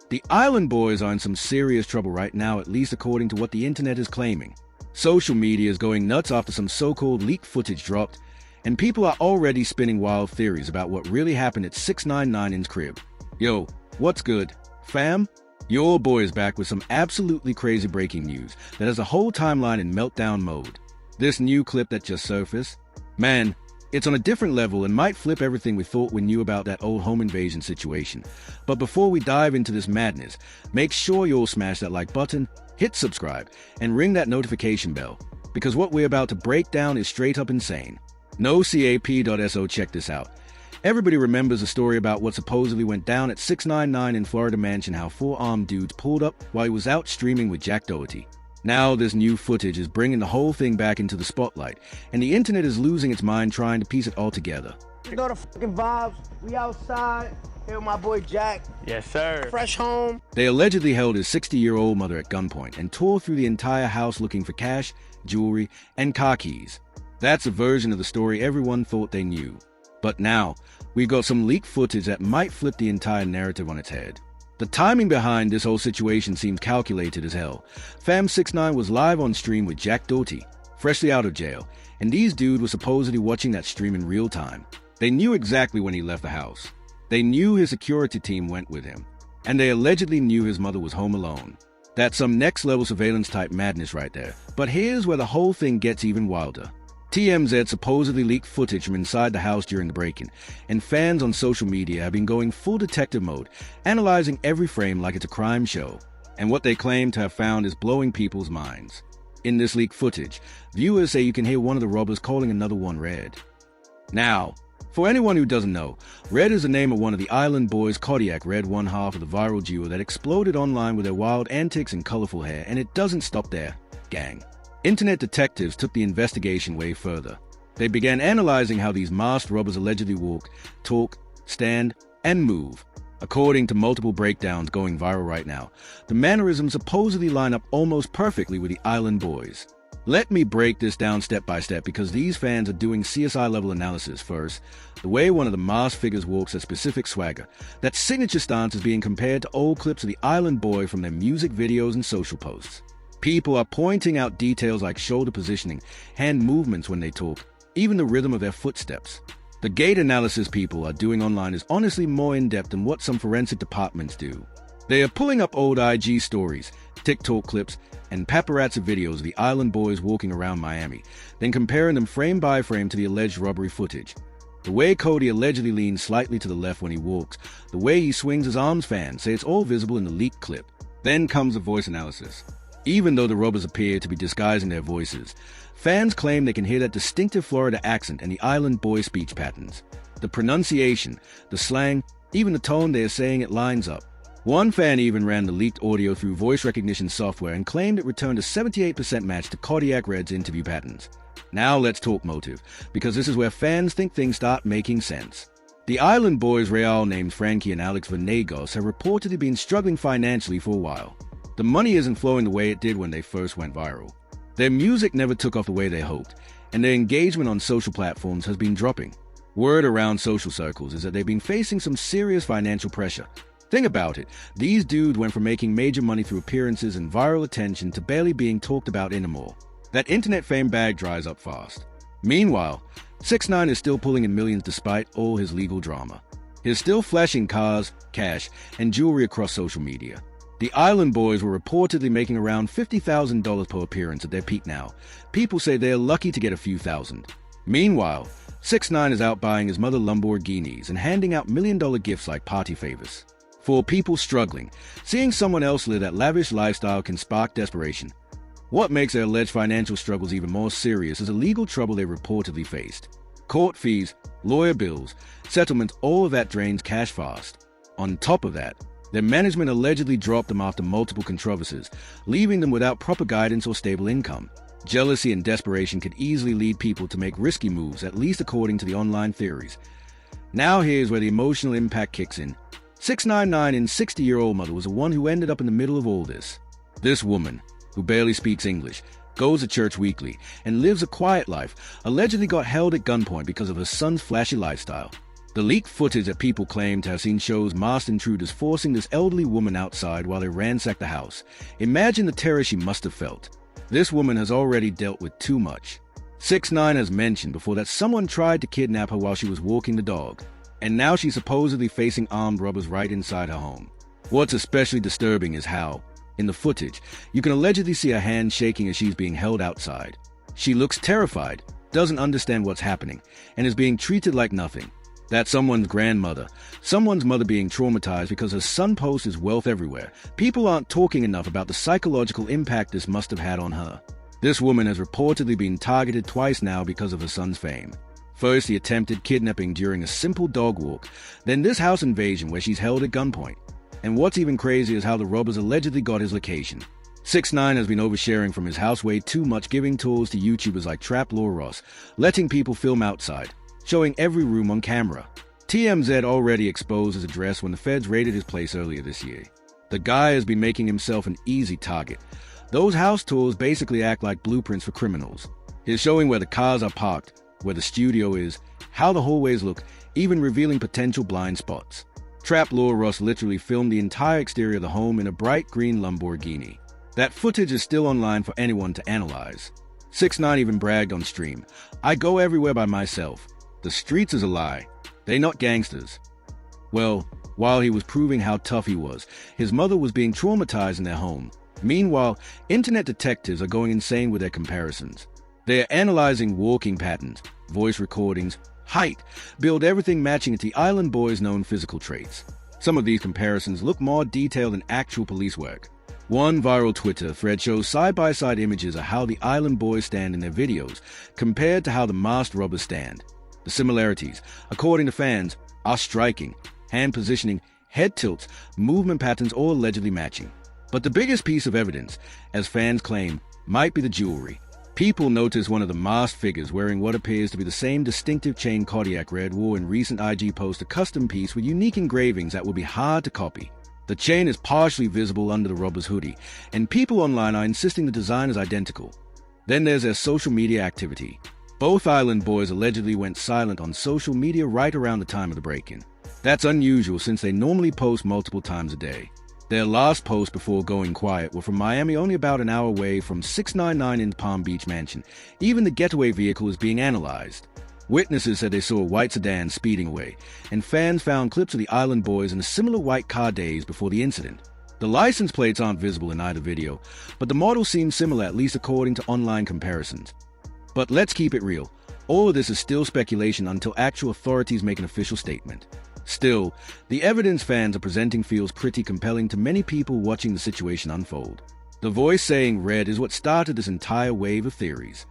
The Island Boys are in some serious trouble right now, at least according to what the internet is claiming. Social media is going nuts after some so-called leaked footage dropped, and people are already spinning wild theories about what really happened at 6ix9ine's crib. Yo, what's good, fam? Your boy is back with some absolutely crazy breaking news that has the whole timeline in meltdown mode. This new clip that just surfaced, man, it's on a different level and might flip everything we thought we knew about that old home invasion situation. But before we dive into this madness, make sure you all smash that like button, hit subscribe, and ring that notification bell, because what we're about to break down is straight up insane. No cap.so, check this out. Everybody remembers a story about what supposedly went down at 6ix9ine in Florida mansion, how four armed dudes pulled up while he was out streaming with Jack Doherty. Now this new footage is bringing the whole thing back into the spotlight, and the internet is losing its mind trying to piece it all together. You know the fucking vibes. We outside. Here with my boy Jack. Yes, sir. Fresh home. They allegedly held his 60-year-old mother at gunpoint and tore through the entire house looking for cash, jewelry, and car keys. That's a version of the story everyone thought they knew. But now, we've got some leaked footage that might flip the entire narrative on its head. The timing behind this whole situation seems calculated as hell. Fam 6ix9ine was live on stream with Jack Doherty, freshly out of jail, and these dudes were supposedly watching that stream in real time. They knew exactly when he left the house. They knew his security team went with him, and they allegedly knew his mother was home alone. That's some next-level surveillance type madness right there. But here's where the whole thing gets even wilder. TMZ supposedly leaked footage from inside the house during the break-in, and fans on social media have been going full detective mode, analyzing every frame like it's a crime show. And what they claim to have found is blowing people's minds. In this leaked footage, viewers say you can hear one of the robbers calling another one Red. Now, for anyone who doesn't know, Red is the name of one of the Island Boys' Kodiak Red, one half of the viral duo that exploded online with their wild antics and colorful hair, and it doesn't stop there, gang. Internet detectives took the investigation way further. They began analyzing how these masked robbers allegedly walk, talk, stand, and move. According to multiple breakdowns going viral right now, the mannerisms supposedly line up almost perfectly with the Island Boys. Let me break this down step by step because these fans are doing CSI level analysis. First, the way one of the masked figures walks a specific swagger. That signature stance is being compared to old clips of the Island Boy from their music videos and social posts. People are pointing out details like shoulder positioning, hand movements when they talk, even the rhythm of their footsteps. The gait analysis people are doing online is honestly more in-depth than what some forensic departments do. They are pulling up old IG stories, TikTok clips, and paparazzi videos of the Island Boys walking around Miami, then comparing them frame by frame to the alleged robbery footage. The way Cody allegedly leans slightly to the left when he walks, the way he swings his arms, fans say it's all visible in the leaked clip. Then comes the voice analysis. Even though the robbers appear to be disguising their voices, fans claim they can hear that distinctive Florida accent and the Island Boy speech patterns. The pronunciation, the slang, even the tone they are saying it lines up. One fan even ran the leaked audio through voice recognition software and claimed it returned a 78% match to Kodiak Red's interview patterns. Now let's talk motive, because this is where fans think things start making sense. The Island Boys' real names Frankie and Alex Venegas have reportedly been struggling financially for a while. The money isn't flowing the way it did when they first went viral. Their music never took off the way they hoped, and their engagement on social platforms has been dropping. Word around social circles is that they've been facing some serious financial pressure. Think about it, these dudes went from making major money through appearances and viral attention to barely being talked about anymore. That internet fame bag dries up fast. Meanwhile, 6ix9ine is still pulling in millions despite all his legal drama. He's still flashing cars, cash, and jewelry across social media. The Island Boys were reportedly making around $50,000 per appearance at their peak now. People say they're lucky to get a few thousand. Meanwhile, 6ix9ine is out buying his mother Lamborghinis and handing out million-dollar gifts like party favors. For people struggling, seeing someone else live that lavish lifestyle can spark desperation. What makes their alleged financial struggles even more serious is the legal trouble they reportedly faced. Court fees, lawyer bills, settlements, all of that drains cash fast. On top of that, their management allegedly dropped them after multiple controversies, leaving them without proper guidance or stable income. Jealousy and desperation could easily lead people to make risky moves, at least according to the online theories. Now here's where the emotional impact kicks in. 6ix9ine's 60-year-old mother was the one who ended up in the middle of all this. This woman, who barely speaks English, goes to church weekly, and lives a quiet life, allegedly got held at gunpoint because of her son's flashy lifestyle. The leaked footage that people claim to have seen shows masked intruders forcing this elderly woman outside while they ransacked the house. Imagine the terror she must have felt. This woman has already dealt with too much. 6ix9ine has mentioned before that someone tried to kidnap her while she was walking the dog, and now she's supposedly facing armed robbers right inside her home. What's especially disturbing is how, in the footage, you can allegedly see her hand shaking as she's being held outside. She looks terrified, doesn't understand what's happening, and is being treated like nothing. That's someone's grandmother, someone's mother being traumatized because her son posts his wealth everywhere. People aren't talking enough about the psychological impact this must have had on her. This woman has reportedly been targeted twice now because of her son's fame. First, the attempted kidnapping during a simple dog walk, then this house invasion where she's held at gunpoint. And what's even crazier is how the robbers allegedly got his location. 6ix9ine has been oversharing from his house way too much, giving tours to YouTubers like Trap Law Ross, letting people film outside, showing every room on camera. TMZ already exposed his address when the feds raided his place earlier this year. The guy has been making himself an easy target. Those house tours basically act like blueprints for criminals. He's showing where the cars are parked, where the studio is, how the hallways look, even revealing potential blind spots. Trap Law Ross literally filmed the entire exterior of the home in a bright green Lamborghini. That footage is still online for anyone to analyze. 6ix9ine even bragged on stream, "I go everywhere by myself. The streets is a lie. They not gangsters." Well, while he was proving how tough he was, his mother was being traumatized in their home. Meanwhile, internet detectives are going insane with their comparisons. They are analyzing walking patterns, voice recordings, height, build everything matching it to the Island Boys' known physical traits. Some of these comparisons look more detailed than actual police work. One viral Twitter thread shows side-by-side images of how the Island Boys stand in their videos compared to how the masked robbers stand. The similarities, according to fans, are striking. Hand positioning, head tilts, movement patterns all allegedly matching. But the biggest piece of evidence, as fans claim, might be the jewelry. People notice one of the masked figures wearing what appears to be the same distinctive chain Kodiak Red wore in recent IG post, a custom piece with unique engravings that would be hard to copy. The chain is partially visible under the robber's hoodie, and people online are insisting the design is identical. Then there's their social media activity. Both Island Boys allegedly went silent on social media right around the time of the break-in. That's unusual since they normally post multiple times a day. Their last post before going quiet were from Miami, only about an hour away from 6ix9ine's Palm Beach mansion. Even the getaway vehicle is being analyzed. Witnesses said they saw a white sedan speeding away, and fans found clips of the Island Boys in a similar white car days before the incident. The license plates aren't visible in either video, but the model seems similar, at least according to online comparisons. But let's keep it real. All of this is still speculation until actual authorities make an official statement. Still, the evidence fans are presenting feels pretty compelling to many people watching the situation unfold. The voice saying red is what started this entire wave of theories.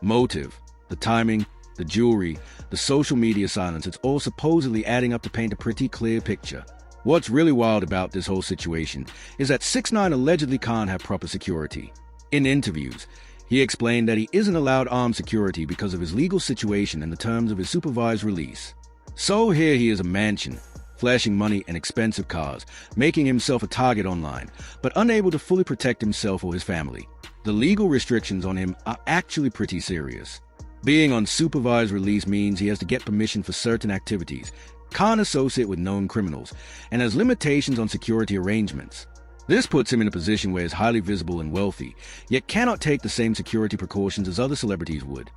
Motive, the timing, the jewelry, the social media silence, it's all supposedly adding up to paint a pretty clear picture. What's really wild about this whole situation is that 6ix9ine allegedly can't have proper security. In interviews, he explained that he isn't allowed armed security because of his legal situation and the terms of his supervised release. So here he is, a mansion, flashing money and expensive cars, making himself a target online, but unable to fully protect himself or his family. The legal restrictions on him are actually pretty serious. Being on supervised release means he has to get permission for certain activities, can't associate with known criminals, and has limitations on security arrangements. This puts him in a position where he's highly visible and wealthy, yet cannot take the same security precautions as other celebrities would.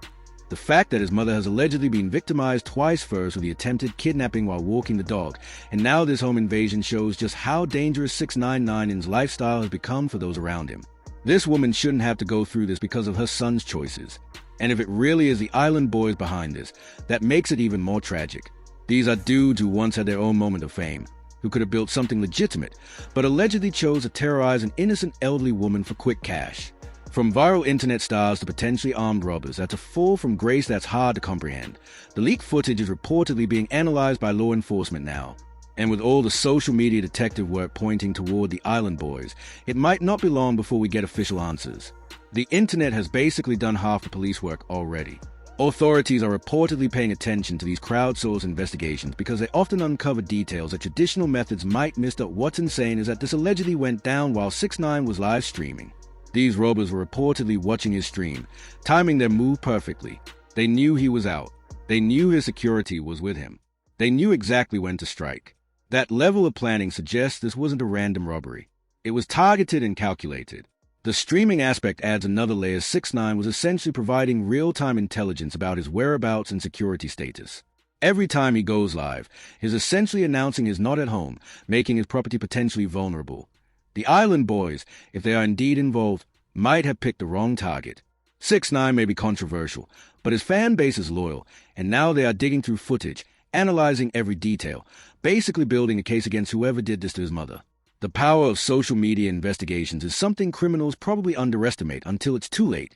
The fact that his mother has allegedly been victimized twice, first with the attempted kidnapping while walking the dog, and now this home invasion, shows just how dangerous 6ix9ine's lifestyle has become for those around him. This woman shouldn't have to go through this because of her son's choices. And if it really is the Island Boys behind this, that makes it even more tragic. These are dudes who once had their own moment of fame, who could have built something legitimate, but allegedly chose to terrorize an innocent elderly woman for quick cash. From viral internet stars to potentially armed robbers, that's a fall from grace that's hard to comprehend. The leaked footage is reportedly being analyzed by law enforcement now. And with all the social media detective work pointing toward the Island Boys, it might not be long before we get official answers. The internet has basically done half the police work already. Authorities are reportedly paying attention to these crowdsourced investigations because they often uncover details that traditional methods might miss. What's insane is that this allegedly went down while 6ix9ine was live streaming. These robbers were reportedly watching his stream, timing their move perfectly. They knew he was out. They knew his security was with him. They knew exactly when to strike. That level of planning suggests this wasn't a random robbery. It was targeted and calculated. The streaming aspect adds another layer. 6ix9ine was essentially providing real-time intelligence about his whereabouts and security status. Every time he goes live, he's essentially announcing he's not at home, making his property potentially vulnerable. The Island Boys, if they are indeed involved, might have picked the wrong target. 6ix9ine may be controversial, but his fan base is loyal, and now they are digging through footage, analyzing every detail, basically building a case against whoever did this to his mother. The power of social media investigations is something criminals probably underestimate until it's too late.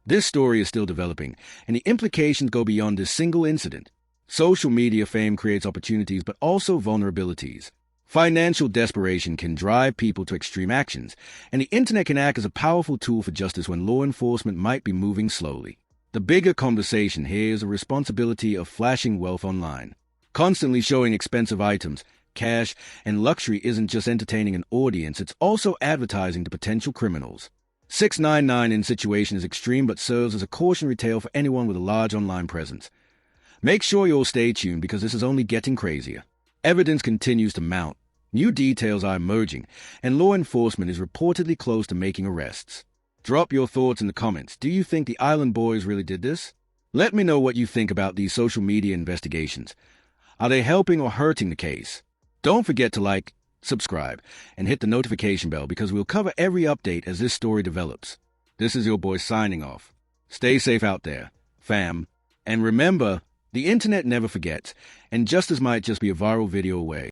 This story is still developing, and the implications go beyond this single incident. Social media fame creates opportunities but also vulnerabilities. Financial desperation can drive people to extreme actions, and the internet can act as a powerful tool for justice when law enforcement might be moving slowly. The bigger conversation here is the responsibility of flashing wealth online. Constantly showing expensive items, cash, and luxury isn't just entertaining an audience, it's also advertising to potential criminals. 6ix9ine's situation is extreme but serves as a cautionary tale for anyone with a large online presence. Make sure you'll stay tuned because this is only getting crazier. Evidence continues to mount, new details are emerging, and law enforcement is reportedly close to making arrests. Drop your thoughts in the comments. Do you think the Island Boys really did this? Let me know what you think about these social media investigations. Are they helping or hurting the case? Don't forget to like, subscribe, and hit the notification bell because we'll cover every update as this story develops. This is your boy signing off. Stay safe out there, fam. And remember, the internet never forgets, and justice might just be a viral video away.